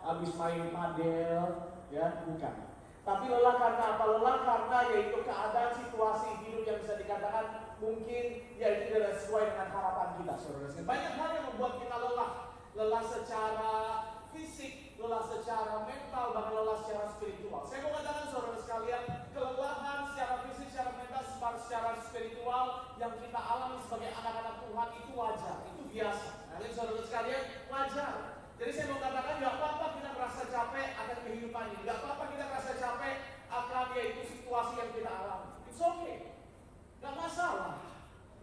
habis main padel, ya bukan. Tapi lelah karena apa? Lelah karena yaitu keadaan situasi hidup yang bisa dikatakan mungkin yaitu tidak sesuai dengan harapan kita, saudara. Banyak hal yang membuat kita lelah. Lelah secara fisik, lelah secara mental, bahkan lelah secara spiritual. Saya mau katakan saudara sekalian, kelelahan secara fisik, secara mental, secara spiritual yang kita alami sebagai anak-anak Tuhan itu wajar, itu biasa. Nah, saudara sekalian, wajar. Jadi saya mau katakan, gak apa-apa kita merasa capek akan kehidupan ini. Gak apa-apa kita merasa capek akan yaitu situasi yang kita alami. It's okay. Gak masalah.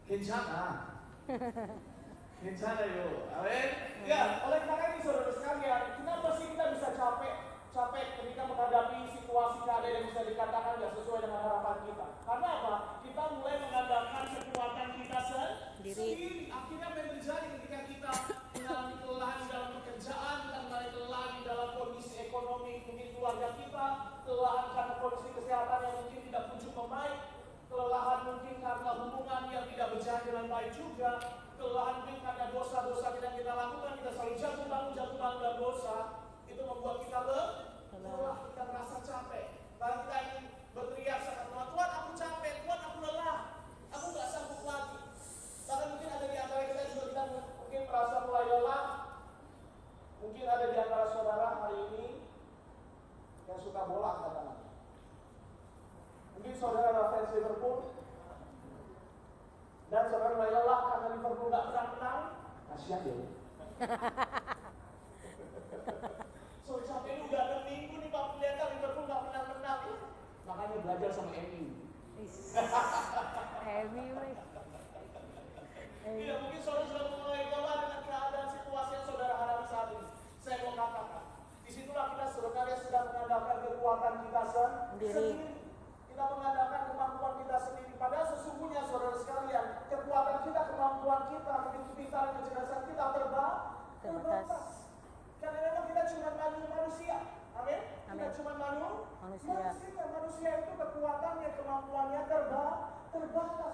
Kencana. Kencana yuk. Amin. Ya, oleh karena ini saudara sekalian, kenapa sih kita bisa capek ketika menghadapi situasi keadaan yang bisa dikatakan gak sesuai dengan harapan kita? Karena apa? Kita mulai mengandalkan kekuatan kita sendiri. Akhirnya apa yang terjadi ketika kita mengalami kelelahan dalam pekerjaan, kita mengalami kelelahan dalam kondisi ekonomi, mungkin keluarga kita, kelelahan karena kondisi kesehatan yang mungkin tidak kunjung membaik, kelelahan mungkin karena hubungan yang tidak berjalan dengan baik juga, kelelahan mungkin karena dosa-dosa kita lakukan, kita selalu jatuh bangun dalam dosa, itu membuat kita lelah, kita merasa capek. Bahkan kita ingin berteriak sama Tuhan, Tuhan aku capek, Tuhan aku lelah, aku gak sanggup lagi. Bahkan mungkin ada di antara kita juga kita mungkin merasa mulai lelah. Mungkin ada di antara saudara hari ini yang suka bola katakan. Mungkin saudara adalah fans Liverpool dan saudara mulai lelah karena Liverpool gak pernah menang. Kasihan ya. So capek ini udah 6 minggu nih Pak kelihatan Liverpool gak pernah menang. Makanya belajar sama MU. Iya, mungkin saudara sudah mulai lelah dengan keadaan situasi yang saudara hadapi saat ini. Saya mau katakan, disitulah kita sebenarnya sedang mengandalkan kekuatan kita sendiri. Kita mengandalkan kemampuan kita sendiri. Padahal sesungguhnya saudara sekalian, kekuatan kita, kemampuan kita, kepikiran, kecerdasan kita terbatas. Karena memang kita cuma manusia. Amin. Kita cuma manusia itu kekuatannya, kemampuannya terbatas.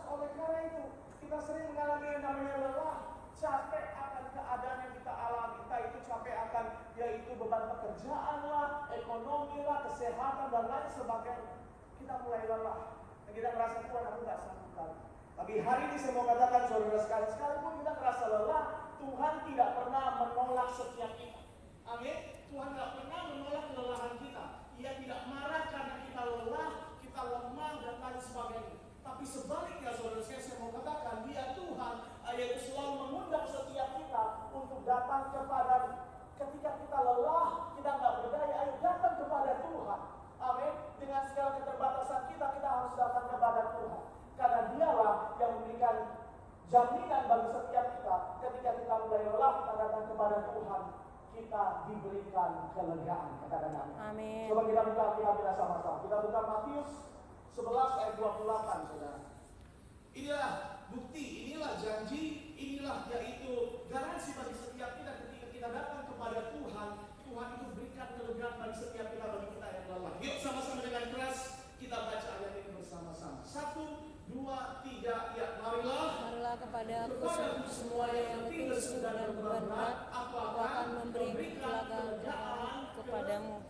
Oleh karena itu kita sering mengalami yang namanya lelah, capek akan keadaan yang kita alami. Entah itu capek akan yaitu beban pekerjaan lah, ekonomi lah, kesehatan dan lain sebagainya. Kita mulai lelah dan kita merasa Tuhan aku gak sanggup lagi. Tapi hari ini saya mau katakan saudara sekalian, sekalipun kita merasa lelah, Tuhan tidak pernah menolak setiap kita. Amin. Tuhan tidak pernah menolak kelelahan kita. Ia tidak marah karena kita lelah, kita lemah dan lain sebagainya. Tapi sebaliknya saudara saya mau katakan, Dia Tuhan yaitu selalu mengundang setiap kita untuk datang kepada ketika kita lelah, kita nggak berdaya, ayo datang kepada Tuhan. Amin. Dengan segala keterbatasan kita harus datang kepada Tuhan. Karena Dialah yang memberikan jaminan bagi setiap kita. Ketika kita mulai lelah, kita datang kepada Tuhan, kita diberikan kelegaan. Katakan amin. Coba kita buka Alkitab sama-sama. Kita buka Matius 11 ayat 28, saudara. Inilah bukti, inilah janji, inilah yaitu garansi bagi setiap kita ketika kita datang kepada Tuhan. Tuhan itu berikan kelegaan bagi setiap kita, bagi kita yang lelah. Yuk sama-sama dengan keras kita baca ayat ini bersama-sama. 1, 2, 3, ya marilah kepada aku semua yang letih lesu dan beban berat, aku akan memberi kelegaan kepadamu.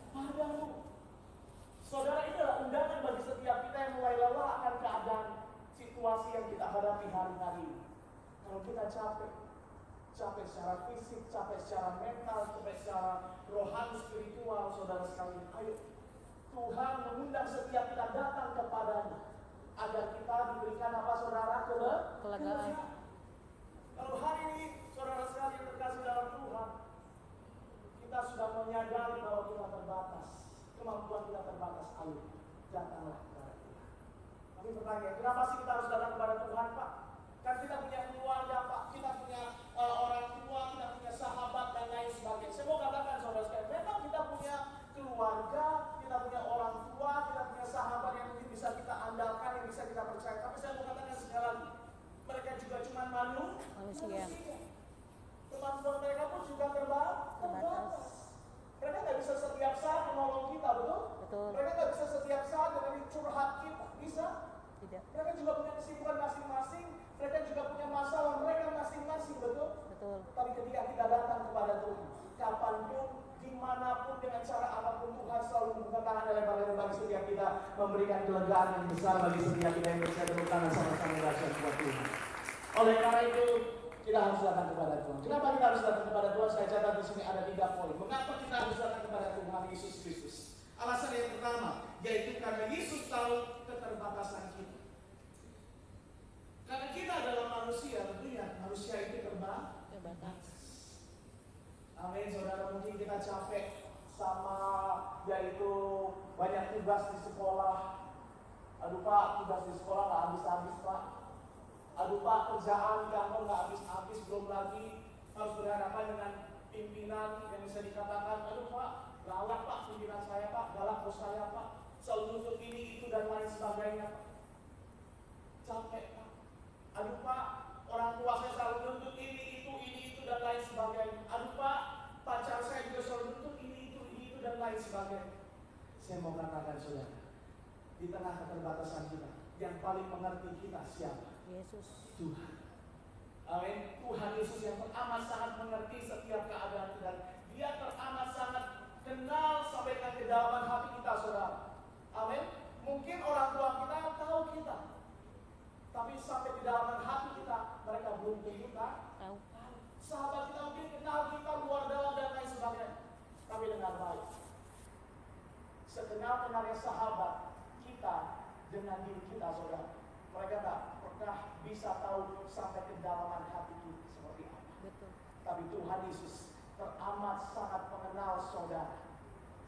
Saudara, ini adalah undangan bagi setiap kita yang mulai lelah akan keadaan situasi yang kita hadapi hari-hari ini. Kalau kita capek secara fisik, capek secara mental, capek secara rohani, spiritual, saudara sekalian, ayo Tuhan mengundang setiap kita datang kepadanya agar kita diberikan apa saudara? Kelegaan. Kalau hari ini saudara sekalian terkasih dalam Tuhan, kita sudah menyadari bahwa kita terbatas, kemampuan kita terbatas, ayo datanglah kepada Tuhan. Tapi pertanyaan, kenapa sih kita harus datang kepada Tuhan, Pak? Kan kita punya keluarga, Pak, kita punya orang tua, kita punya sahabat dan lain sebagainya. Saya mau katakan saudara sekalian, memang kita punya keluarga, kita punya orang tua, kita punya sahabat yang mungkin bisa kita andalkan, yang bisa kita percaya. Tapi saya mau katakan sekali lagi, mereka juga cuma manusia. Kemampuan mereka pun juga terbatas. Mereka nggak bisa setiap saat menolong kita, betul? Mereka nggak bisa setiap saat dengan curhat kita, bisa? Tidak. Mereka juga punya kesibukan masing-masing, mereka juga punya masalah mereka masing-masing, betul? Tapi ketika kita datang kepada Tuhan, kapanpun, dimanapun, memberikan kelegaan yang besar bagi setiap kita yang bisa tepuk tangan sama-sama dahsyat buat Tuhan. Oleh karena itu, kita harus datang kepada Tuhan. Kenapa kita harus datang kepada Tuhan? Saya catat di sini ada 3 poin. Mengapa kita harus datang kepada Tuhan Yesus Kristus? Alasan yang pertama, yaitu karena Yesus tahu keterbatasan kita. Karena kita adalah manusia, tentunya manusia itu terbatas. Amin, saudara, mungkin kita capek sama yaitu banyak tugas di sekolah. Aduh Pak, tugas di sekolah nggak habis-habis Pak. Aduh Pak, kerjaan kantor nggak habis-habis, belum lagi harus berhadapan dengan pimpinan yang bisa dikatakan, aduh Pak, galak Pak pimpinan saya Pak, galak bos saya Pak, selalu nuntut ini itu dan lain sebagainya Pak. Capek Pak. Aduh Pak, orang tua saya selalu nuntut ini itu dan lain sebagainya. Aduh Pak, pacar saya juga selalu nuntut ini itu dan lain sebagainya. Saya mau katakan saudara, di tengah keterbatasan kita, yang paling mengerti kita siapa? Yesus. Tuhan. Amin. Tuhan Yesus yang teramat sangat mengerti setiap keadaan kita. Dia teramat sangat kenal sampai ke kedalaman hati kita, saudara. Amin. Mungkin orang tua kita tahu kita, tapi sampai ke kedalaman hati kita, mereka belum tentu tahu. Sahabat kita mungkin kenal kita luar dalam dan lain sebagainya, tapi dengan baik. Sekenal-kenalnya sahabat kita dengan diri kita, saudara. Mereka tak pernah bisa tahu sampai kedalaman hati kita seperti apa. Betul. Tapi Tuhan Yesus teramat sangat mengenal saudara.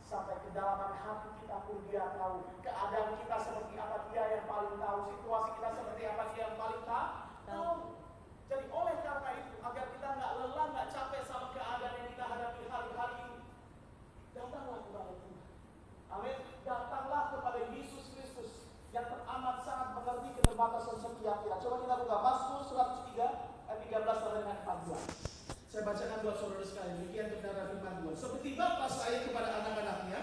Sampai kedalaman hati kita pun Dia tahu. Keadaan kita seperti apa, Dia yang paling tahu. Situasi kita seperti apa, Dia yang paling tahu. Jadi oleh karena itu, agar kita nggak lelah, nggak capek sama keadaan yang kita hadapi hari-hari ini, datanglah kepada Tuhan. Amin. Datanglah kepada Yesus Kristus yang teramat sangat mengerti keterbatasan setiap kita. Coba kita buka Mazmur 103 ayat 13 sampai dengan 14. Saya bacakan buat saudara sekalian. Demikian kebenaran firman Tuhan. Seperti Bapa sayang kepada anak-anaknya,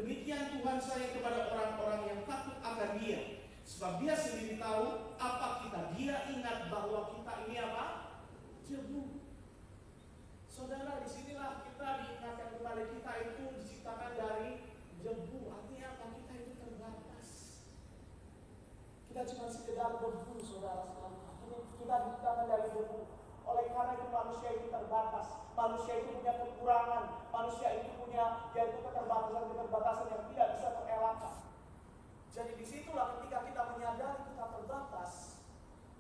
demikian Tuhan sayang kepada orang-orang yang takut akan Dia. Sebab Dia sendiri tahu apa kita. Dia ingat bahwa kita ini apa? Debu. Saudara, disinilah kita diingatkan kepada kita itu diciptakan dari debu. Artinya apa? Kita itu terbatas. Kita cuma sekedar debu, saudara sekalian. Kita diciptakan dari debu. Oleh karena itu manusia itu terbatas. Manusia itu punya kekurangan. Manusia itu punya yaitu keterbatasan yang tidak bisa terelakkan. Jadi disitulah ketika kita menyadari kita terbatas,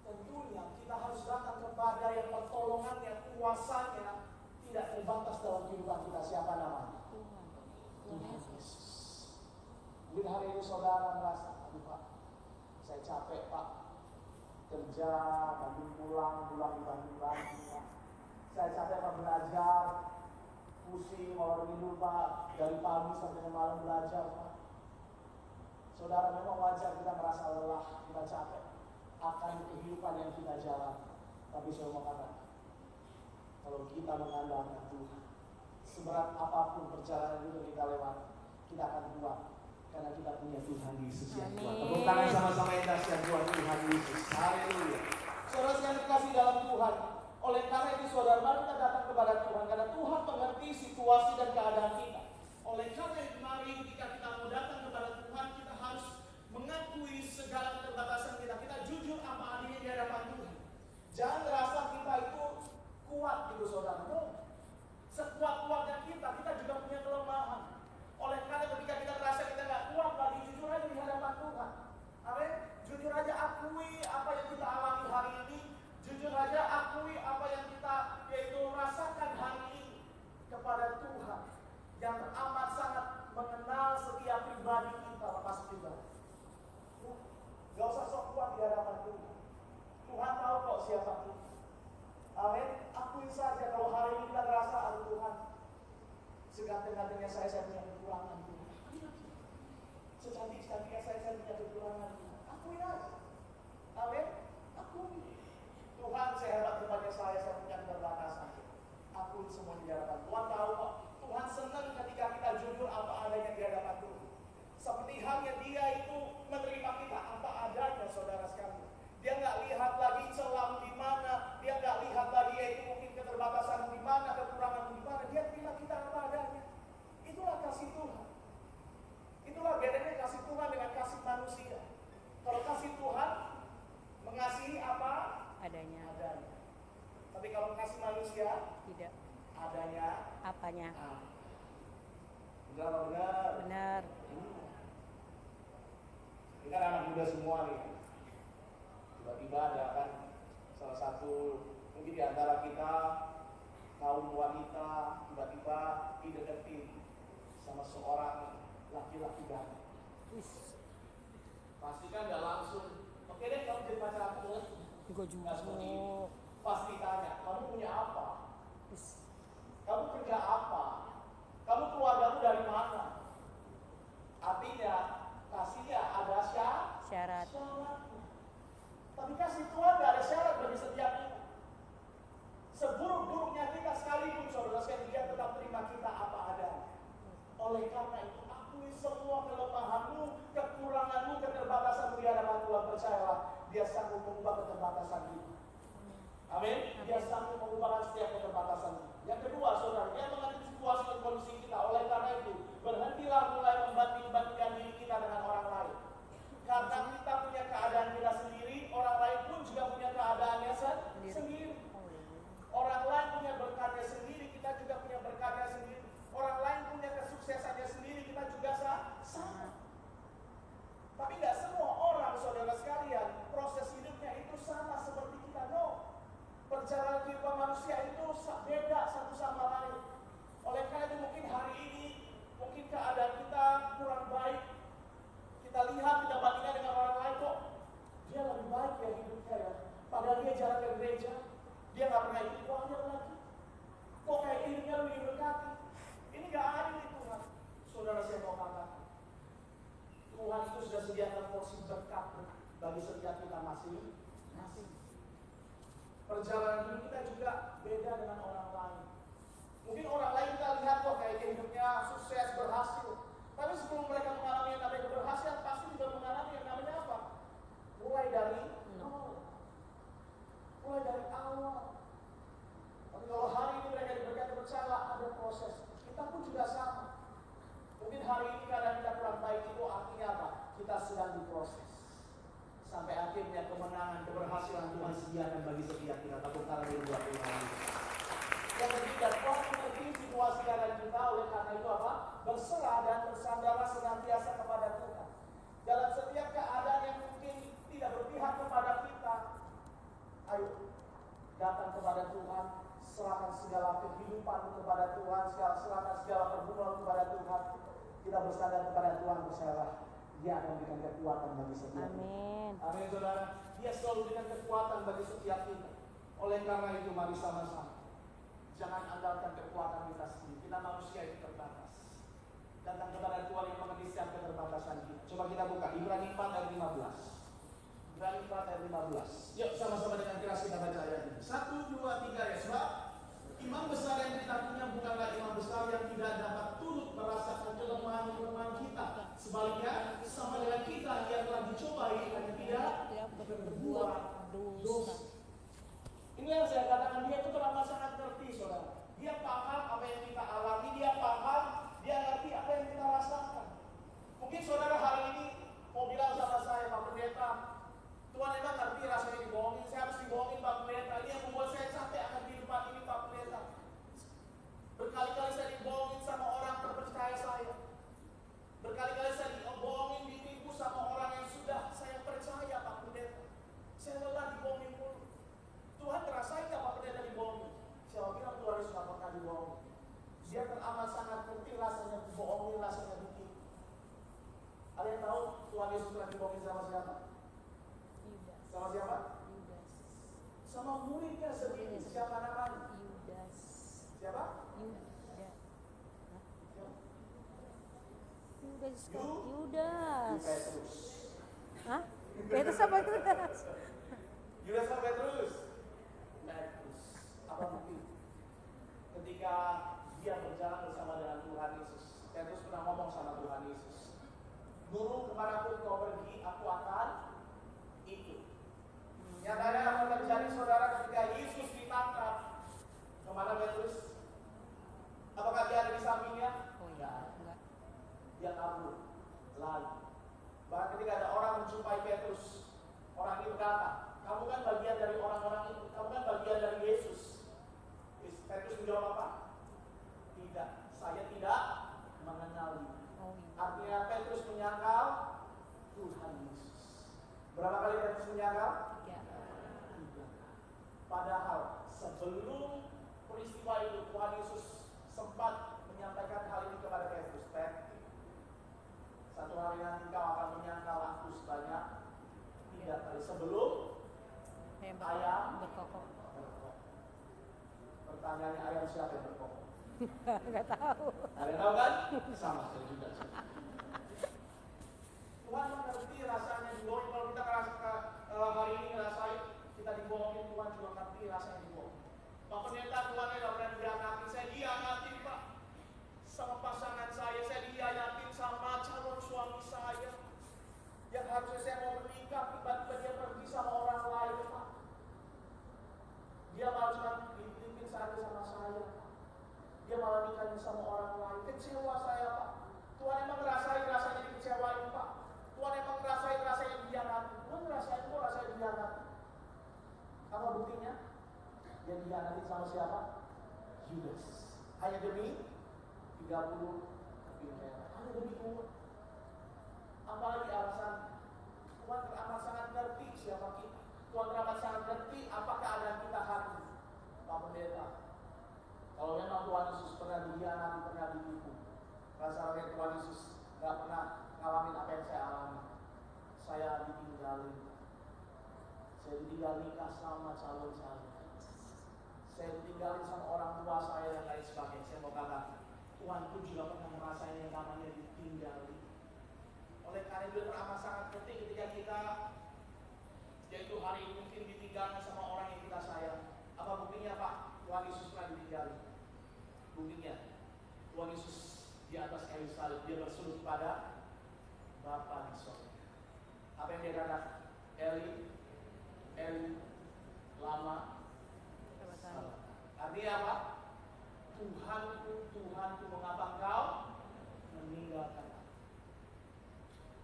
tentunya kita harus datang kepada yang pertolongannya, kuasanya tidak terbatas dalam kehidupan kita. Siapa namanya? Tuhan Yesus. Mungkin hari ini saudara merasa, aduh Pak, saya capek Pak, kerja, Bandung pulang di Bandung lagi Pak. Saya capek Pak belajar, pusing, malam minggu Pak, dari pagi sampai malam belajar Pak. Saudara, memang wajar kita merasa lelah, kita capek akan kehidupan yang kita jalani. Tapi saya mau katakan, kalau kita mengandalkan Tuhan, seberat apapun perjalanan itu kita lewati, kita akan kuat. Karena kita punya Tuhan Yesus yang kuat. Tepuk tangan sama-sama yang dahsyat buat Tuhan Yesus. Haleluya. Saudara sekalian dikasih dalam Tuhan. Oleh karena itu saudara, mari kita datang kepada Tuhan. Karena Tuhan mengerti situasi dan keadaan kita. Oleh karena itu mari ketika kita mau datang kepada Tuhan, kita harus mengakui segala keterbatasan kita. Kita jujur apa adanya di hadapan Tuhan. Jangan merasa kita itu kuat gitu saudara. Sekuat-kuatnya kita juga punya kelemahan. Oleh karena ketika kita merasa kita nggak kuat lagi, jujur aja di hadapan Tuhan. Amin. Jujur aja akui apa yang kita alami hari ini. Jujur aja akui apa yang kita yaitu rasakan hari ini kepada Tuhan yang teramat sangat mengenal setiap pribadi kita lepas pribadi. Gak usah sok kuat di hadapan Tuhan. Tuhan tahu kok siapa kita. Amin. Akuin saja kalau hari ini kita merasa, aduh Tuhan, seganteng-gantengnya saya punya kekurangan Tuhan. Secantik-cantiknya saya punya kekurangan Tuhan. Akuin aja. Amin. Akuin. Tuhan, saya hebat kepada saya punya keterbatasan. Akuin semua di hadapan Tuhan. Tahu kok, Tuhan senang ketika kita jujur apa adanya di hadapan Tuhan. Seperti halnya Dia itu menerima kita apa adanya, saudara sekalian. Dia nggak lihat lagi celah di mana, Dia nggak lihat lagi yaitu mungkin keterbatasan di mana, kekurangan di mana. Dia terima kita apa adanya. Itulah kasih Tuhan. Itulah bedanya kasih Tuhan dengan kasih makanya. Benar apa benar? Benar. Ini kan anak muda semua nih. Tiba-tiba ada kan salah satu mungkin di antara kita kaum wanita tiba-tiba dideketin sama seorang laki-laki ganteng. Pasti kan nggak langsung, oke deh kamu jadi pacar aku. Gue juga. Nggak seperti itu. Pasti tanya, kamu punya apa? Kamu kerja apa? Kamu keluargamu dari mana? Artinya kasihnya ada Syarat. Tapi kasih Tuhan gak ada syarat bagi setiap kita. Seburuk-buruknya kita sekalipun saudara sekalian, dia tetap terima kita apa adanya. Oleh karena itu akui semua kelemahanmu, kekuranganmu, keterbatasanmu di hadapan Tuhan. Percayalah, dia sanggup mengubah keterbatasan kita. Amin. Dia sanggup mengubah setiap keterbatasan. Yang kedua, saudara, dia mengerti situasi dan kondisi kita. Oleh karena itu, berhentilah mulai membanding-bandingkan diri kita dengan orang lain. Karena kita punya keadaan kita sendiri, orang lain pun juga punya keadaannya sendiri. Orang lain punya berkatnya sendiri, kita juga punya berkatnya sendiri. Orang lain punya kesuksesannya sendiri, kita juga sama. Tapi nggak semua orang, saudara sekalian, proses hidupnya itu sama seperti kita. No. Perjalanan kehidupan manusia itu beda satu sama lain. Oleh karena itu mungkin hari ini, mungkin keadaan kita kurang baik. Kita lihat, kita bandingkan dengan orang lain, kok dia lebih baik ya hidupnya ya. Padahal dia jalan ke gereja, dia nggak pernah ikut uangnya lagi. Kok kayak hidupnya lebih berkati? Ini nggak adil di Tuhan. Saudara, saya mau katakan, Tuhan itu sudah sediakan porsi berkat bagi setiap kita masing-masing. Perjalanan hidup kita juga beda dengan orang lain. Mungkin orang lain kita lihat kok kayak hidupnya sukses, berhasil. Tapi sebelum mereka mengalami yang namanya keberhasilan, pasti juga mengalami yang namanya apa? Mulai dari nol. Mulai dari awal. Tapi kalau hari ini mereka diberikan percaya ada proses. Kita pun juga sama. Mungkin hari ini keadaan kita kurang baik, itu artinya apa? Kita sedang diproses. Sampai akhirnya kemenangan, keberhasilan Tuhan sediakan bagi setiap kita. Tepuk tangan dulu buat Tuhan. Yang ketiga, Tuhan mengerti situasi keadaan kita. Oleh karena itu apa? Berserah dan bersandarlah senantiasa kepada Tuhan. Dalam setiap keadaan yang mungkin tidak berpihak kepada kita, ayo datang kepada Tuhan. Serahkan segala kehidupan kepada Tuhan. Serahkan segala pergumulan kepada Tuhan. Kita bersandar kepada Tuhan, percayalah, Dia akan memberikan kekuatan bagi setiap kita. Amin. Amin, saudara. Dia selalu memberikan kekuatan bagi setiap kita. Oleh karena itu, mari sama-sama. Jangan andalkan kekuatan kita sendiri. Kita manusia itu terbatas. Datang kepada Tuhan yang mengerti setiap keterbatasan kita. Coba kita buka Ibrani 4 ayat 15. Ibrani 4 ayat 15. Yuk sama-sama dengan keras kita baca ayat ini. 1, 2, 3 ya. Sebab imam besar yang kita punya bukanlah imam besar yang tidak dapat turut merasakan kelemahan-kelemahan kita. Sebaliknya, sama dengan kita yang telah dicobai dan tidak berbuat dosa. Ini yang saya katakan, dia itu teramat sangat ngerti, saudara. Dia paham apa yang kita alami, dia paham, dia ngerti apa yang kita rasakan. Mungkin saudara hari ini mau bilang sama saya, Pak Pendeta, Tuhan emang ngerti rasanya dibohongin, saya harus dibohongin Pak Pendeta. Ini yang membuat saya capek akan kehidupan ini, Pak Pendeta. Berkali-kali saya dibohongin sama orang terpercaya saya. Berkali-kali saya dibohongin, ditipu sama orang yang sudah saya percaya, Pak Pendeta. Saya lelah dibohongin mulu. Tuhan ngerasain gak Pak Pendeta dibohongin? Saya bilang Tuhan Yesus gak pernah dibohongin. Dia teramat sangat ngerti rasanya dibohongin, rasanya ditipu. Ada yang tahu Tuhan Yesus pernah dibohongin sama siapa? Yudas. Sama siapa? Yudas. Sama muridnya sendiri. Siapa namanya? Yudas. Siapa? Yudas. Yu? Yudas. Petrus. Hah? Petrus apa Yudas? Yudas apa Petrus? Petrus. Apa bukti? Ketika dia berjalan bersama dengan Tuhan Yesus, Petrus pernah ngomong sama Tuhan Yesus, Guru, kemanapun kau pergi, aku akan ikut. Nyatanya apa terjadi, saudara, ketika Yesus ditangkap, kemana Petrus? Apakah dia ada di sampingnya? Oh Enggak. enggak. Dia kabur, lari. Bahkan ketika ada orang menjumpai Petrus, orang itu berkata, kamu kan bagian dari orang-orang itu, kamu kan bagian dari Yesus. Petrus menjawab apa? Tidak. Nggak tahu. Ada yang tahu kan? Sama saya juga. Tuhan mengerti rasanya dibohong. Kalau kita hari ini ngerasain kita dibohongin, Tuhan juga ngerti rasanya dibohong. Pak Pendeta, Tuhan nggak pernah dihianati. Saya dihianatin Pak sama pasangan saya dihianatin sama calon suami saya. Yang harusnya saya mau menikah, tiba-tiba dia pergi sama orang lain Pak. Dia malah cuma dipimpin saja sama saya. Dia malah nikahnya sama orang lain. Kecewa saya Pak. Tuhan emang ngerasain rasanya dikecewain Pak. Tuhan emang ngerasain rasanya dihianati. Tuhan ngerasain kok rasanya dihianati. Apa buktinya? Dia dihianati sama siapa? Judas. Hanya demi 30 keping perak. Hanya demi uang. Apalagi alasan? Tuhan teramat sangat ngerti siapa kita. Tuhan teramat sangat ngerti apa keadaan kita hari ini. Pak Pendeta, kalau memang Tuhan Yesus pernah dihianati, pernah ditipu, rasanya Tuhan Yesus gak pernah ngalamin apa yang saya alami. Saya ditinggalin. Saya ditinggal nikah sama calon saya. Saya ditinggalin sama orang tua saya dan lain sebagainya. Saya mau katakan, Tuhan pun juga pernah merasakan yang namanya ditinggalin. Oleh karena itu teramat sangat penting ketika kita, yaitu hari ini mungkin ditinggalkan sama orang yang kita sayang. Apa buktinya Pak? Tuhan Yesus pernah ditinggalin. Buktinya, Tuhan Yesus di atas kayu salib, dia berseru kepada Bapa di sorga. Apa yang dia katakan? Eli, lama salah. Artinya apa? Tuhanku, mengapa engkau meninggalkan aku?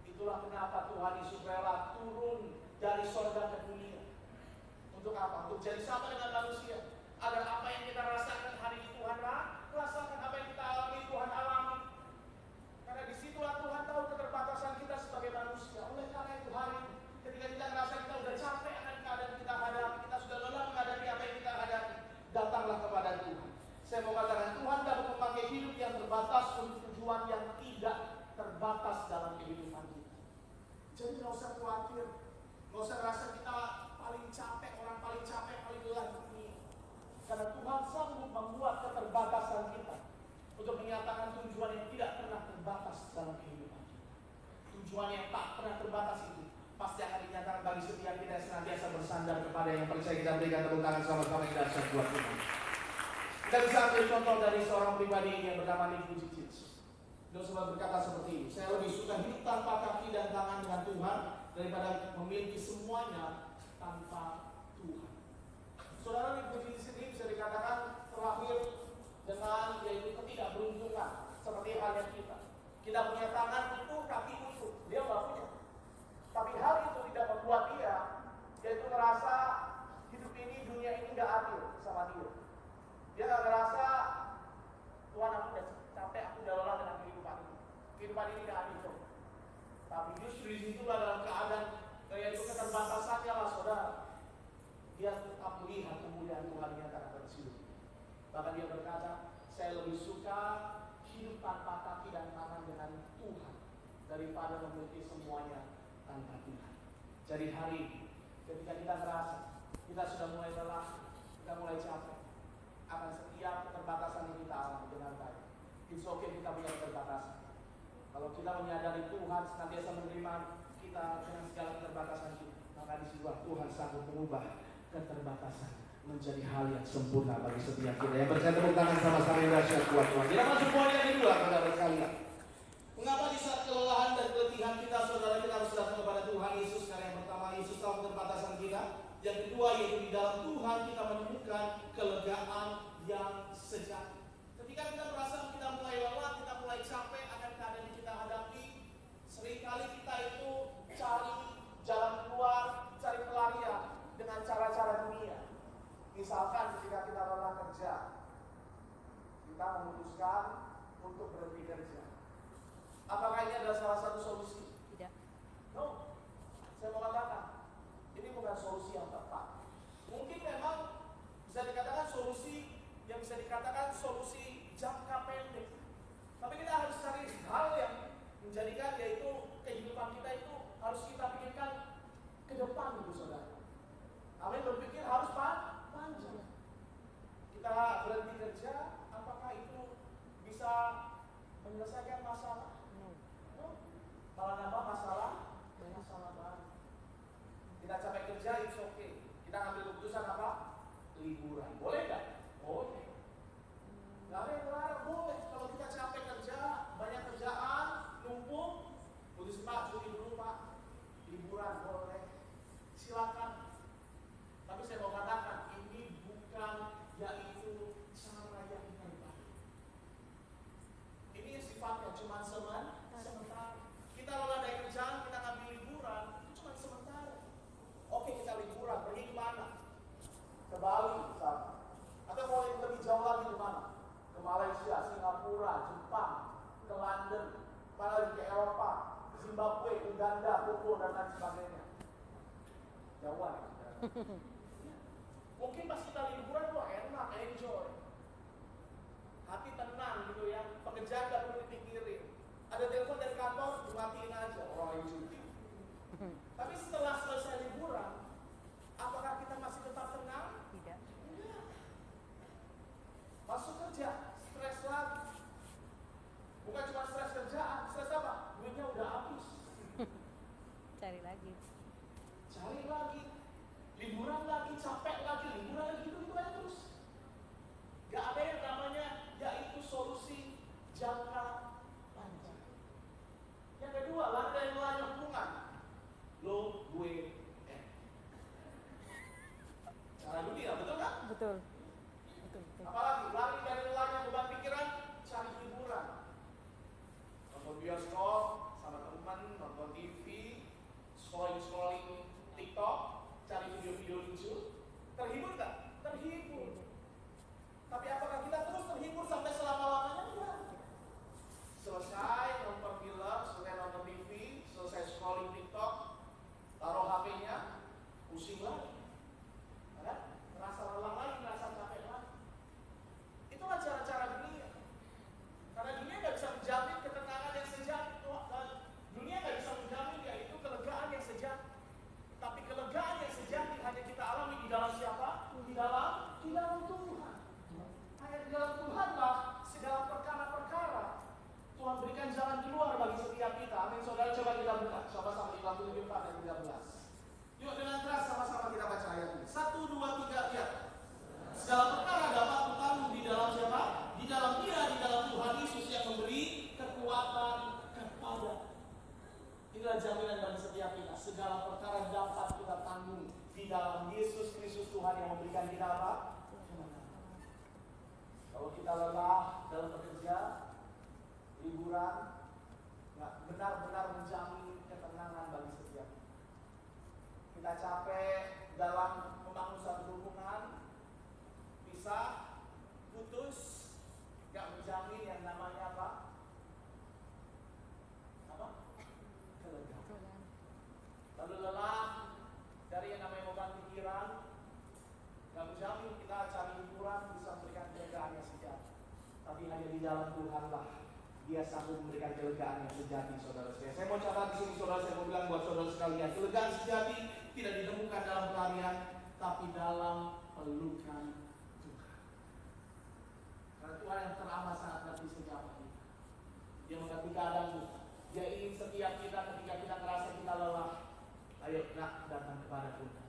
Itulah kenapa Tuhan Yesus rela turun dari sorga ke dunia. Untuk apa? Untuk jadi sama dengan manusia. Agar apa yang kita rasakan hari ini Tuhan rasakan, apa yang kita alami Tuhan alami. Karena disitulah Tuhan tahu keterbatasan kita sebagai manusia. Oleh karena itu hari ini, ketika kita merasa kita sudah capek akan keadaan kita hadapi, kita sudah lelah menghadapi apa yang kita hadapi, datanglah kepada Tuhan. Saya mau katakan, Tuhan dapat memakai hidup yang terbatas untuk tujuan yang tidak terbatas dalam kehidupan kita. Jadi nggak usah khawatir, nggak usah merasa kita paling capek, orang paling capek, paling lelah di dunia. Karena Tuhan sanggup membuat keterbatasan kita untuk menyatakan tujuan yang tidak pernah terbatas dalam kehidupan kita. Tujuan yang tak pernah terbatas itu pasti akan dinyatakan bagi setiap kita yang senantiasa bersandar kepada yang percaya. Kita berikan tepuk tangan sama-sama yang dahsyat buat Tuhan. Kita bisa ambil contoh dari seorang pribadi yang bernama Nick Vujicic. Dia sempat berkata seperti ini, saya lebih suka hidup tanpa kaki dan tangan dengan Tuhan daripada memiliki semuanya tanpa Tuhan. Saudara, Nick Vujicic ini bisa dikatakan terlahir dengan yaitu ketidakberuntungan seperti halnya kita. Kita punya tangan utuh, kaki utuh, dia nggak punya. Tapi hal itu tidak membuat dia yaitu merasa hidup ini, dunia ini nggak adil sama dia. Dia nggak ngerasa Tuhan aku udah capek, aku udah lelah dengan kehidupan ini. Kehidupan ini nggak adil kok. Tapi justru di situ dalam keadaan yaitu keterbatasannya lah saudara. Dia tetap melihat kemuliaan Tuhan yang akan bersiul. Bahkan dia berkata, saya lebih suka hidup tanpa kaki dan tangan dengan Tuhan daripada memiliki semuanya tanpa Tuhan. Jadi hari ini, ketika kita merasa kita sudah mulai lelah, kita mulai capek akan setiap keterbatasan yang kita alami dengan baik. It's okay kita punya keterbatasan. Kalau kita menyadari Tuhan senantiasa menerima kita dengan segala keterbatasan kita, maka di situ Tuhan sanggup mengubah keterbatasan menjadi hal yang sempurna bagi setiap kita. Yang percaya tepuk tangan sama-sama yang dahsyat buat Tuhan. Kita masuk poin yang kedua, saudara sekalian. Mengapa di saat kelelahan dan keletihan kita, saudara, kita harus datang kepada Tuhan Yesus? Karena yang pertama, Yesus tahu keterbatasan kita. Yang kedua, yaitu di dalam Tuhan kita menemukan kelegaan yang sejati. Ketika kita merasa kita mulai lelah, kita mulai capek akan keadaan yang kita hadapi, seringkali kita itu cari jalan keluar, cari pelarian dengan cara-cara dunia. Misalkan ketika kita lelah kerja, kita memutuskan untuk berhenti kerja. Apakah ini adalah salah satu solusi? Tidak. No. Saya mau katakan, ini bukan solusi yang tepat. Mungkin memang bisa dikatakan solusi yang bisa dikatakan solusi jangka pendek. Tapi kita harus cari hal yang menjadikan yaitu kehidupan kita itu harus kita pikirkan ke depan, gitu saudara. Amin, berpikir harus panjang. Kita berhenti kerja, apakah itu menyelesaikan masalah. No. Malah nambah masalah baru. Kita capek kerja, it's okay. Kita ambil keputusan apa? Liburan. Boleh nggak? Boleh. Nggak ada yang melarang, boleh. Kalau kita capek kerja, banyak kerjaan, numpuk, putus Pak, cuti dulu Pak. Liburan boleh. Silakan. Tapi saya mau katakan, ini bukan yaitu cara yang terbaik. Ini sifatnya cuma sementara. Kita lelah dari kerjaan, kita ngambil liburan, itu cuma sementara. Oke, kita liburan, pergi ke mana? Ke Bali misalnya. Atau mau yang lebih jauh lagi ke mana? Ke Malaysia, Singapura, Jepang, ke London, mana lagi ke Eropa, Zimbabwe, Uganda, Togo, dan lain sebagainya. Jauhan. Mungkin pas kita liburan, wah enak, enjoy. Hati tenang gitu ya, pekerjaan gak perlu dipikirin. Ada telepon dari kantor, dimatiin aja, orang lagi cuti. Tapi setelah selesai liburan, apakah kita masih tetap tenang? Tidak. Tidak. Masuk kerja, stres lagi. Bukan cuma stres kerjaan, stres apa? Duitnya udah habis. Cari lagi. Cari lagi. Liburan lagi, capek lagi, liburan lagi, gitu aja terus. Gak ada yang namanya yaitu solusi jangka panjang. Yang kedua, lari dari nilai hubungan. Lo, gue, cara dunia, betul kan? Betul. Betul. Apalagi lari dari nilainya beban pikiran, cari hiburan. Nonton bioskop sama teman, nonton TV, scrolling TikTok, cari video-video lucu. Terhibur nggak? Terhibur. Tapi apakah kita terus terhibur sampai selama-lamanya? Tidak. Selesai nonton film, selesai nonton TV, selesai scrolling TikTok, taruh HP-nya, pusing lagi. Ada? Merasa lelah lagi, merasa capek lagi. Itulah cara-cara dunia. Karena dunia nggak bisa menjamin ketenangan yang sejati. Dunia nggak bisa menjamin yaitu kelegaan yang sejati. Tapi kelegaan yang sejati hanya kita alami di dalam siapa? Di dalam Tuhan. Hanya di dalam Tuhanlah segala perkara-perkara Tuhan berikan jalan keluar bagi setiap kita. Amin. Saudara, coba kita buka sama-sama di Wahyu 4 dan 13. Yuk dengan keras sama-sama kita baca ayat ini. 1, 2, 3, lihat. Segala perkara dapat berlalu di dalam siapa? Di dalam Dia, di dalam Tuhan Yesus yang memberi kekuatan kepada. Inilah jaminan bagi setiap kita. Segala perkara dapat kita tanggung di dalam Yesus Kristus Tuhan yang memberikan kita apa? Kalau kita lelah dalam bekerja, liburan, nggak benar-benar menjamin ketenangan bagi setiap kita. Kita capek dalam membangun satu hubungan, pisah, putus, nggak menjamin yang namanya apa? Kelegaan. Lalu lelah dari yang namanya beban pikiran, nggak menjamin kita cari hiburan bisa memberikan kelegaan yang sejati. Tapi hanya di dalam Tuhanlah Dia sanggup memberikan kelegaan yang sejati, saudara sekalian. Saya mau catat di sini, saudara. Saya mau bilang buat saudara sekalian, kelegaan sejati tidak ditemukan dalam pelarian, tapi dalam pelukan Tuhan. Karena Tuhan yang teramat sangat mengerti setiap kita. Dia mengerti keadaanmu. Dia ingin setiap kita ketika kita merasa kita lelah, ayo nak datang kepada Tuhan.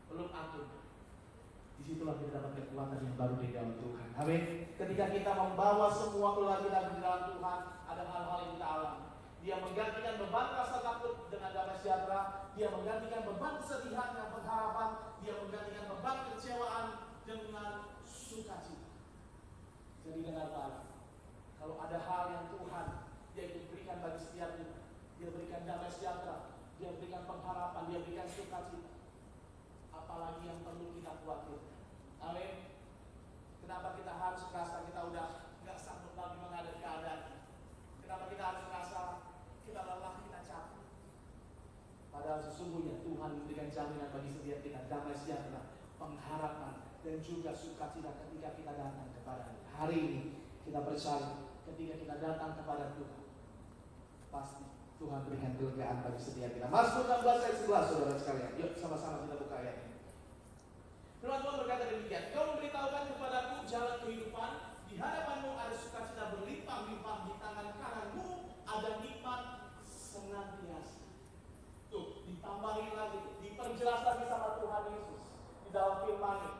Peluk aku. Disitulah kita dapat kekuatan yang baru di dalam Tuhan. Amin. Ketika kita membawa semua keluarga kita di dalam Tuhan, ada hal-hal yang kita alami. Dia menggantikan beban rasa takut dengan damai sejahtera. Dia menggantikan beban kesedihan dengan pengharapan. Dia menggantikan beban kekecewaan dengan sukacita. Jadi dengar baik. Kalau ada hal yang Tuhan Dia ingin berikan bagi setiap kita, Dia berikan damai sejahtera, Dia berikan pengharapan, Dia berikan sukacita. Apalagi yang perlu kita khawatirkan. Amin. Kenapa kita harus merasa kita udah nggak sanggup lagi menghadapi keadaan? Kenapa kita harus merasa kita lelah, kita capek? Padahal sesungguhnya Tuhan memberikan jaminan bagi setiap kita damai sejahtera, pengharapan, dan juga sukacita ketika kita datang kepada hari ini. Kita percaya ketika kita datang kepada Tuhan, pasti Tuhan berikan kelegaan bagi setiap kita. Mazmur 16 ayat 11, saudara sekalian. Yuk sama-sama kita buka ayat ini. Firman Tuhan berkata demikian, Kau memberitahukan kepadaku jalan kehidupan, di hadapanmu ada sukacita ada nikmat senantiasa. Tuh, ditambahin lagi, diperjelas lagi sama Tuhan Yesus di dalam firman-Nya,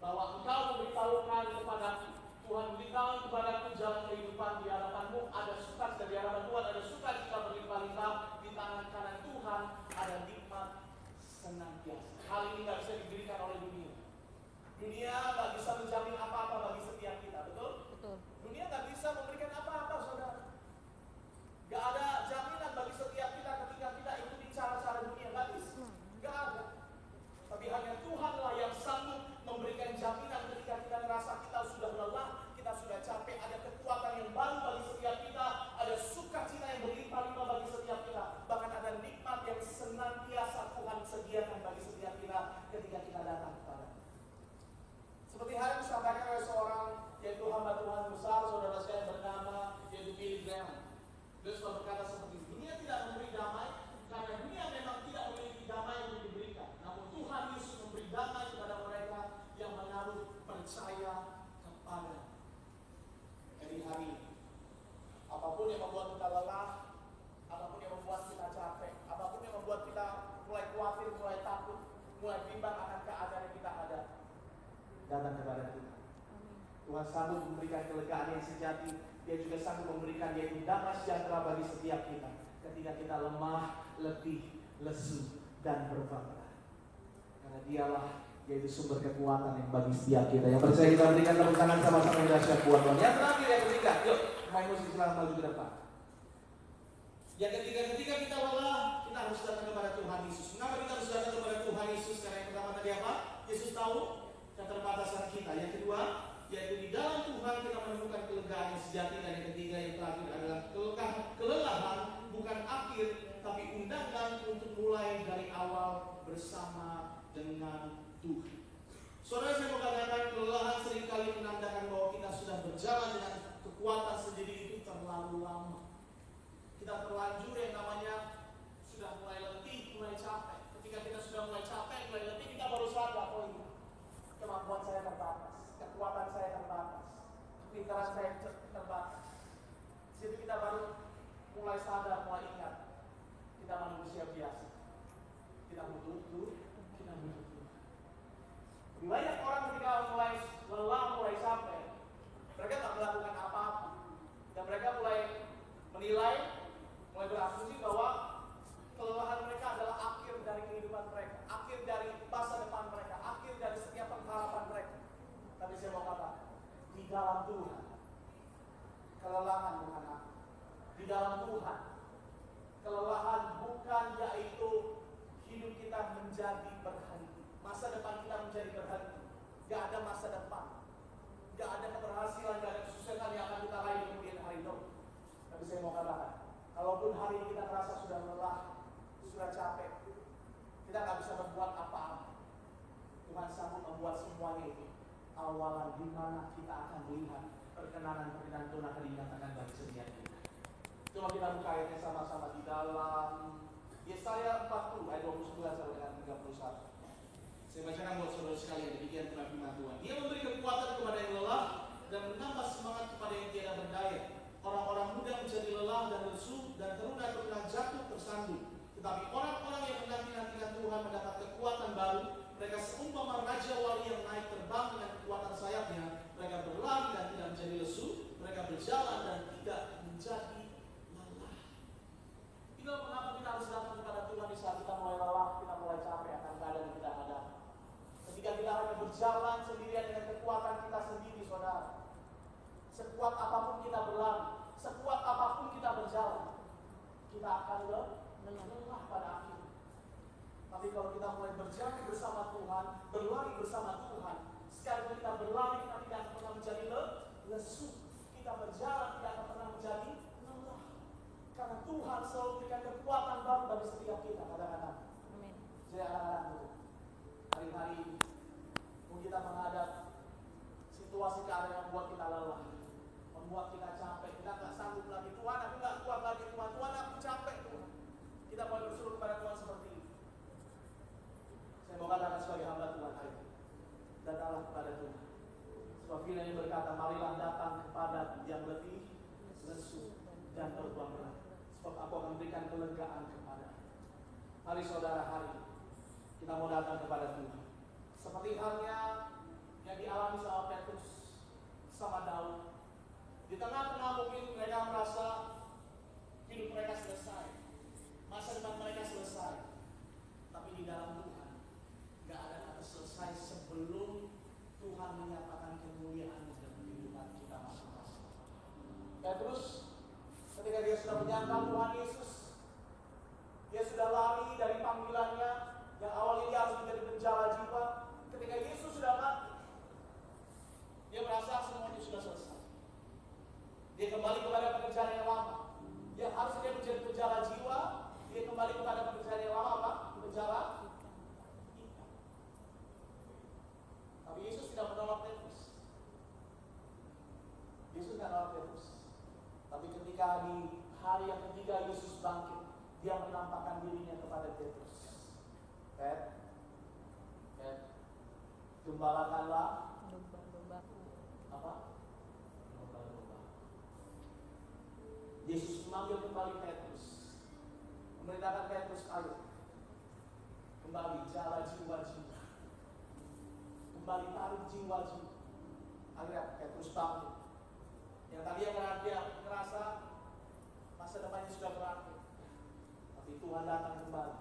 bahwa Engkau memberitahukan kepadaku, Tuhan beritahu kepadaku jalan kehidupan, di hadapanmu ada sukacita, di hadapan Tuhan ada sukacita berlimpah-limpah, di tangan kanan Tuhan ada nikmat senantiasa. Hal ini nggak bisa diberikan oleh dunia. Dunia nggak bisa menjamin apa-apa bagi setiap kita, betul? Betul. Dunia nggak bisa memberikan apa-apa, saudara. Nggak ada jaminan bagi setiap kita ketika kita ikuti cara-cara dunia, nggak bisa, nggak ada. Tapi hanya Tuhanlah yang sanggup memberikan jaminan ketika kita merasa kita sudah lelah, kita sudah capek, ada kekuatan yang baru bagi setiap kita, ada sukacita yang berlimpah-limpah bagi setiap kita, bahkan ada nikmat yang senantiasa Tuhan sediakan bagi setiap kita ketika kita datang kepada. Seperti hari disampaikan oleh seorang yaitu hamba Tuhan besar, saudara saya bernama yaitu Billy Graham. Dia sudah berkata seperti ini, dunia tidak memberi damai karena dunia memang tidak memiliki damai yang diberikan. Namun Tuhan Yesus memberi damai kepada mereka yang menaruh percaya kepada. Jadi hari ini, apapun yang membuat kita lelah, apapun yang membuat kita capek, apapun yang membuat kita mulai khawatir, mulai takut, mulai bimbang akan keadaan yang kita hadapi, datang kepada Tuhan. Tuhan sanggup memberikan kelegaan yang sejati. Dia juga sanggup memberikan yaitu damai sejahtera bagi setiap kita ketika kita lemah, letih, lesu, dan berbangga. Karena dialah yaitu sumber kekuatan yang bagi setiap kita. Yang percaya kita berikan tepuk tangan sama-sama yang dahsyat buat Tuhan. Yang terakhir, yang ketiga, yuk main musik silakan maju ke depan. Yang ketiga, ketika kita lelah, kita harus datang kepada Tuhan Yesus. Mengapa kita harus datang kepada Tuhan Yesus? Karena yang pertama tadi apa? Yesus tahu keterbatasan kita. Yang kedua, yaitu di dalam Tuhan kita menemukan kelegaan yang sejati. Dan yang ketiga, yang terakhir adalah kelelahan bukan akhir, tapi undangan untuk mulai dari awal bersama dengan Tuhan. Saudara, saya mau katakan kelelahan seringkali menandakan bahwa kita sudah berjalan dengan kekuatan sendiri itu terlalu lama. Kita terlanjur yang namanya sudah mulai letih, mulai capek. Ketika kita sudah mulai capek, mulai letih, kita baru sadar, oh iya, kemampuan saya terbatas, kekuatan saya terbatas, kepintaran saya terbatas. Jadi kita baru mulai sadar, mulai ingat, kita manusia biasa. Kita butuh Tuhan. Banyak orang ketika mulai lelah, mulai capek, mereka tak melakukan apa-apa, dan mereka mulai menilai, mulai berasumsi bahwa kelelahan mereka adalah akhir dari kehidupan mereka, akhir dari masa depan mereka, akhir dari setiap pengharapan mereka. Tapi saya mau katakan, di dalam Tuhan, kelelahan bukan akhir. Di dalam Tuhan, kelelahan bukan yaitu hidup kita menjadi berhenti, masa depan kita menjadi berhenti. Gak ada masa depan, gak ada keberhasilan, gak ada kesuksesan yang akan kita raih di kemudian hari itu. Tapi saya mau katakan, kalaupun hari ini kita merasa sudah lelah, sudah capek, kita gak bisa berbuat apa-apa. Tuhan sanggup membuat semuanya itu awalan di mana kita akan melihat perkenanan Tuhan akan dinyatakan bagi setiap kita. Coba kita buka ayatnya sama-sama di dalam Yesaya 40 ayat 29 sampai dengan 31. Saya bacakan buat saudara sekalian, demikian telah firman Tuhan. Dia memberi kekuatan kepada yang lelah dan menambah semangat kepada yang tiada berdaya. Orang-orang muda menjadi lelah dan lesu, dan teruna-teruna jatuh tersandung. Tetapi orang-orang yang menanti-nantikan Tuhan mendapat kekuatan baru. Mereka seumpama raja wali yang naik terbang dengan kekuatan sayapnya. Mereka berlari dan tidak menjadi lesu. Mereka berjalan dan tidak menjadi lelah. Itulah mengapa kita harus datang kepada Tuhan di saat kita mulai lelah, kita mulai capek akan keadaan yang kita hadapi. Ketika kita hanya berjalan sendirian dengan kekuatan kita sendiri, saudara, sekuat apapun kita berlari, sekuat apapun kita berjalan, kita akan lelah pada akhirnya. Tapi kalau kita mulai berjalan bersama Tuhan, berlari bersama Tuhan, sekarang kita berlari, kita tidak akan pernah menjadi lesu. Kita berjalan, tidak akan pernah menjadi lelah. Karena Tuhan selalu berikan kekuatan baru bagi setiap kita, kadang-kadang. Jadi anak-anak itu, hari-hari ini, kita menghadap situasi keadaan yang membuat kita lelah, membuat kita capek, kita nggak sanggup lagi. Tuhan, aku nggak kuat lagi. Tuhan, aku capek. Tuhan, kita boleh berseru kepada Tuhan seperti ini. Saya mau katakan sebagai hamba Tuhan hari ini, datanglah kepada Tuhan. Sebab firman yang berkata, marilah datang kepada yang letih, lesu, dan berbangga. Sebab aku akan berikan kelegaan kepada. Mari saudara, hari ini kita mau datang kepada Tuhan. Seperti halnya yang dialami sama Petrus, sama Daud. Di tengah-tengah mungkin mereka merasa hidup mereka selesai, masa depan mereka selesai. Tapi di dalam Tuhan gak ada kata selesai sebelum Tuhan menyatakan kemuliaan dalam kehidupan kita masing-masing. Petrus ketika dia sudah menyangkal Tuhan Yesus, dia sudah lari dari panggilannya yang awalnya dia harus menjadi penjala jiwa. Ketika Yesus sudah mati, dia merasa semuanya sudah selesai. Dia kembali kepada pekerjaan yang lama. Yang harus dia menjadi penjala jiwa, dia kembali kepada pekerjaan yang lama apa? Penjala ikan. Tapi Yesus tidak menolak Petrus. Yesus tidak menolak Petrus. Tapi ketika di hari yang ketiga Yesus bangkit, dia menampakkan dirinya kepada Petrus. Gembalakanlah domba-dombaku. apa? Domba-domba. Yesus memanggil kembali Petrus, memerintahkan Petrus, ayo kembali jala jiwa-jiwa, kembali tarik jiwa-jiwa. Akhirnya Petrus bangkit. Yang tadi yang dia merasa masa depannya sudah berakhir, tapi Tuhan datang kembali,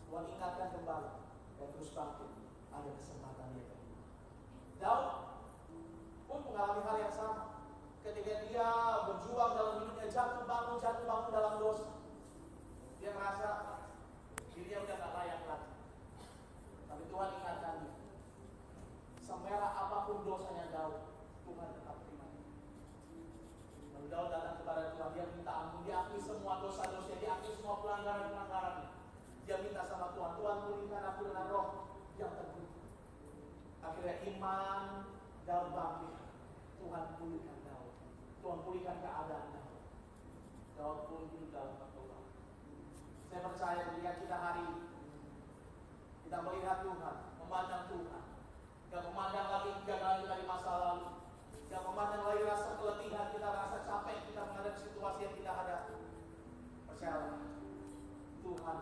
Tuhan ingatkan kembali. Petrus bangkit, ada kesempatan dia kedua. Daud pun mengalami hal yang sama. Ketika dia berjuang dalam hidupnya, jatuh bangun dalam dosa, dia merasa dirinya udah gak layak lagi. Tapi Tuhan ingatkan dia, semerah apapun dosanya Daud, Tuhan tetap terima. Lalu Daud datang kepada Tuhan, dia minta ampun, dia akui semua dosa-dosanya, dia akui semua pelanggaran-pelanggarannya. Dia minta sama Tuhan, Tuhan pulihkan aku dengan roh yang teguh. Akhirnya iman Daud bangkit, Tuhan pulihkan Daud, Tuhan pulihkan keadaan Daud. Daud pun hidup dalam pertolongan. Saya percaya jika kita hari ini kita melihat Tuhan, memandang Tuhan, gak memandang lagi kegagalan kita di masa lalu, gak memandang lagi rasa keletihan kita, rasa capek kita menghadapi situasi yang kita hadapi. Percayalah, Tuhan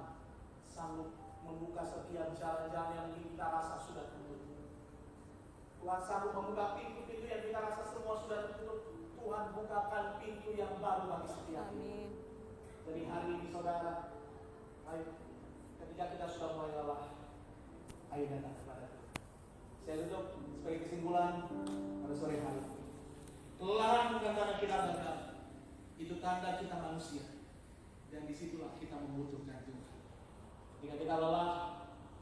sanggup membuka setiap jalan-jalan yang kita rasa sudah tertutup. Tuhan sanggup membuka pintu-pintu yang kita rasa semua sudah tertutup. Tuhan bukakan pintu yang baru bagi setiap kita. Jadi hari ini saudara, ayo, ketika kita sudah mulai lelah, ayo datang kepada Tuhan. Saya tutup sebagai kesimpulan pada sore hari ini. Kelelahan bukan karena kita gagal, itu tanda kita manusia, dan disitulah kita membutuhkan Tuhan. Jika kita lelah,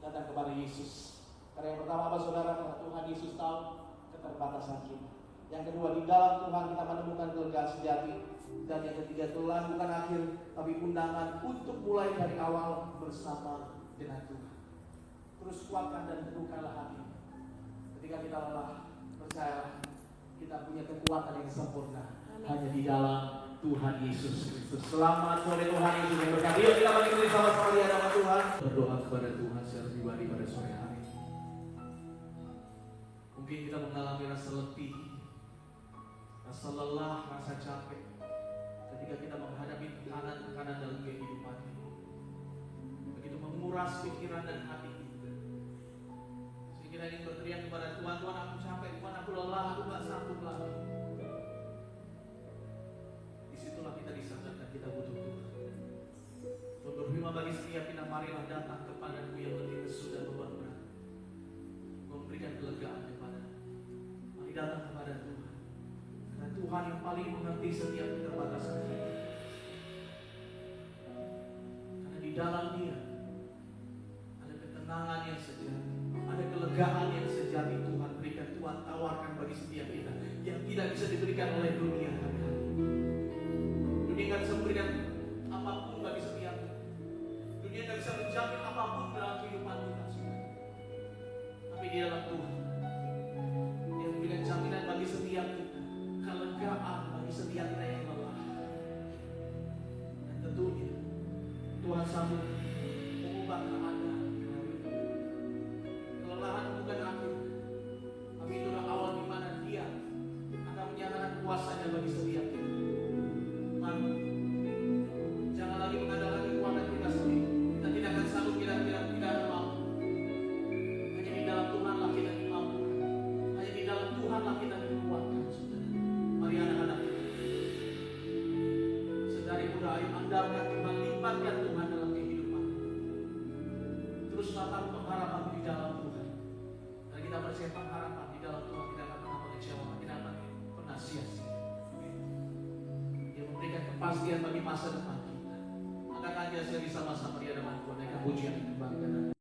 datang kepada Yesus. Karena yang pertama apa saudara? Karena Tuhan Yesus tahu keterbatasan kita. Yang kedua, di dalam Tuhan kita menemukan kelegaan sejati. Dan yang ketiga, kelelahan bukan akhir, tapi undangan untuk mulai dari awal bersama dengan Tuhan. Terus kuatkan dan teguhkanlah hati. Ketika kita lelah, percayalah, kita punya kekuatan yang sempurna. Amin. Hanya di dalam Tuhan Yesus Kristus. Selamat sore Tuhan Yesus yang berkati. Yuk kita bangkit sama-sama di hadapan Tuhan. Berdoa kepada Tuhan secara pribadi pada sore hari. Mungkin kita mengalami rasa letih, rasa lelah, rasa capek ketika kita menghadapi tekanan-tekanan dalam kehidupan ini. Begitu menguras pikiran dan hati kita. Sehingga ini berteriak kepada Tuhan, Tuhan aku capek, Tuhan aku lelah, aku gak sanggup lagi. Disitulah kita disadarkan kita butuh Tuhan. Tuhan berfirman bagi setiap kita, marilah datang kepadaku yang letih lesu dan beban berat, memberikan kelegaan kepada. Mari datang kepada Tuhan. Karena Tuhan yang paling mengerti setiap keterbatasan kita. Karena di dalam Dia ada ketenangan yang sejati, ada kelegaan yang sejati. Tuhan berikan, Tuhan tawarkan bagi setiap kita yang tidak bisa diberikan oleh dunia hari-hari. Dunia tidak bisa memberikan apapun bagi setiap kita. Dunia tidak bisa menjamin apapun dalam kehidupan kita semua. Tapi di dalam Tuhan, Dia memberikan jaminan bagi setiap kita, kelegaan bagi setiap kita yang lelah. Dan tentunya Tuhan sanggup mengubah keadaan. Kelelahan bukan akhir, tapi itulah awal di mana Dia akan menyatakan kuasanya bagi mengandalkan Tuhan, libatkan Tuhan dalam kehidupan. Terus taruh pengharapan di dalam Tuhan. Dan kita bersiap pengharapan di dalam Tuhan, tidak akan pernah mengecewakan, tidak akan pernah sia-sia. Dia memberikan kepastian bagi masa depan kita. Angkat aja seri sama-sama di hadapan Tuhan, naikkan pujian.